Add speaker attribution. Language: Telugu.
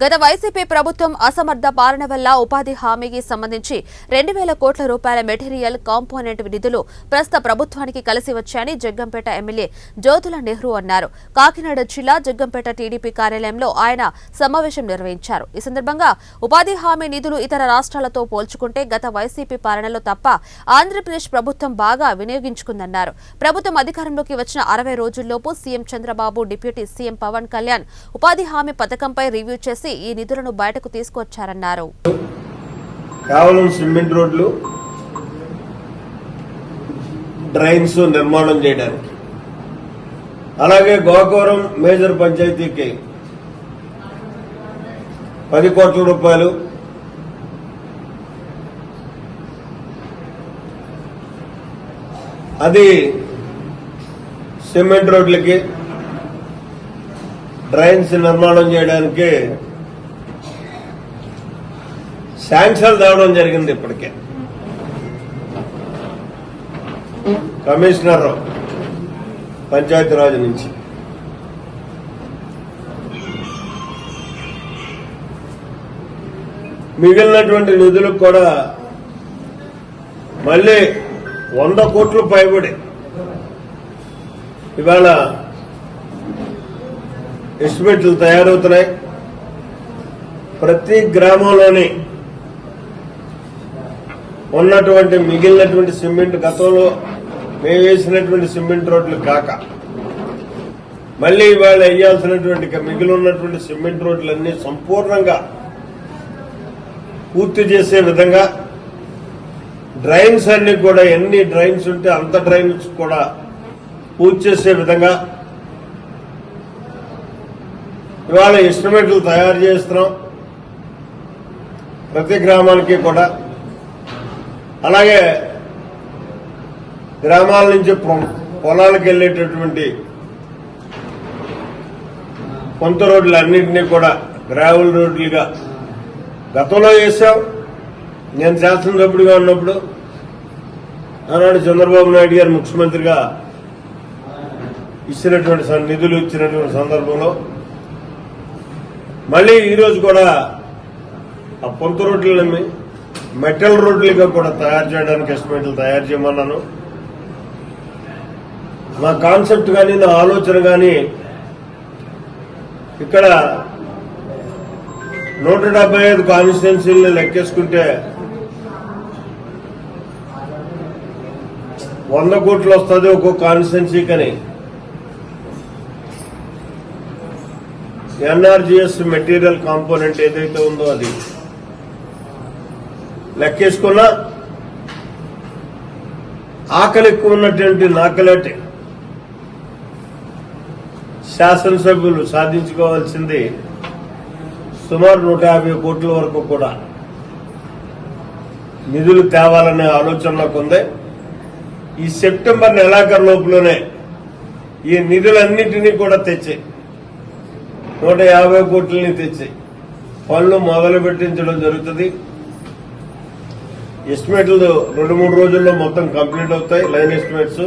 Speaker 1: గత వైసీపీ ప్రభుత్వం అసమర్థ పాలన వల్ల ఉపాధి హామీకి సంబంధించి 2,000 కోట్ల రూపాయల మెటీరియల్ కాంపోనెంట్ నిధులు ప్రస్తుత ప్రభుత్వానికి కలిసి వచ్చాయని జగ్గంపేట ఎమ్మెల్యే జ్యోతుల నెహ్రూ అన్నారు. కాకినాడ జిల్లా జగ్గంపేట టీడీపీ కార్యాలయంలో ఆయన సమావేశం నిర్వహించారు. ఈ సందర్భంగా ఉపాధి హామీ నిధులు ఇతర రాష్ట్రాలతో పోల్చుకుంటే గత వైసీపీ పాలనలో తప్ప ఆంధ్రప్రదేశ్ ప్రభుత్వం బాగా వినియోగించుకుందన్నారు. ప్రభుత్వం అధికారంలోకి వచ్చిన 60 రోజుల్లోపు CM Chandrababu, deputy CM Pawan Kalyan ఉపాధి హామీ పథకంపై రివ్యూ చేసి ఈ నిధులను బయటకు తీసుకొచ్చారన్నారు.
Speaker 2: కేవలం సిమెంట్ రోడ్లు, డ్రైన్స్ నిర్మాణం చేయడానికి, అలాగే గోకవరం మేజర్ పంచాయతీకి 10 కోట్ల రూపాయలు, అది సిమెంట్ రోడ్లకి, డ్రైన్స్ నిర్మాణం చేయడానికి శాంక్షన్ తేవడం జరిగింది. ఇప్పటికే కమిషనర్ పంచాయతీరాజ్ నుంచి మిగిలినటువంటి నిధులకు కూడా మళ్లీ 100 కోట్లు పైబడి ఇవాళ ఎస్టిమేట్లు తయారవుతున్నాయి. ప్రతి గ్రామంలోని ఉన్నటువంటి మిగిలినటువంటి సిమెంట్, గతంలో మేము వేసినటువంటి సిమెంట్ రోడ్లు కాక మళ్లీ ఇవాళ వేయాల్సినటువంటి మిగిలి ఉన్నటువంటి సిమెంట్ రోడ్లన్నీ సంపూర్ణంగా పూర్తి చేసే విధంగా, డ్రైన్స్ అన్ని కూడా ఎన్ని డ్రైన్స్ ఉంటే అంత డ్రైన్స్ కూడా పూర్తి చేసే విధంగా ఇవాళ ఎస్టిమేట్లు తయారు చేస్తున్నాం ప్రతి గ్రామానికి కూడా. అలాగే గ్రామాల నుంచి పొలాలకు వెళ్లేటటువంటి కొంత రోడ్లు అన్నింటినీ కూడా గ్రావెల్ రోడ్లుగా గతంలో వేశాం. నేను శాసనసభ్యుడిగా ఉన్నప్పుడు ఆనాడు చంద్రబాబు నాయుడు గారు ముఖ్యమంత్రిగా ఇచ్చినటువంటి నిధులు ఇచ్చినటువంటి సందర్భంలో మళ్లీ ఈరోజు కూడా ఆ పొంత రోడ్లని మెటల్ రోడ్లుగా కూడా తయారు చేయడానికి ఎస్టిమేట్లు తయారు చేయమన్నాను. నా కాన్సెప్ట్ కానీ, నా ఆలోచన కానీ ఇక్కడ 175 కాన్స్టిట్యున్సీలను లెక్కేసుకుంటే 100 కోట్లు వస్తుంది ఒక్కొక్క కాన్స్టిట్యున్సీకని. ఎన్ఆర్జీఎస్ మెటీరియల్ కాంపోనెంట్ ఏదైతే ఉందో అది లెక్కేసుకున్నా ఆకలి ఎక్కువ ఉన్నటువంటి నాకలాటి శాసనసభ్యులు సాధించుకోవాల్సింది సుమారు 150 కోట్ల వరకు కూడా నిధులు తేవాలనే ఆలోచనలోకి ఉంది. ఈ సెప్టెంబర్ నెలాఖరు లోపులోనే ఈ నిధులన్నింటినీ కూడా తెచ్చి 150 కోట్లని తెచ్చి పనులు మొదలు పెట్టించడం జరుగుతుంది. ఎస్టిమేట్లు 2-3 రోజుల్లో మొత్తం కంప్లీట్ అవుతాయి, లైన్ ఎస్టిమేట్స్.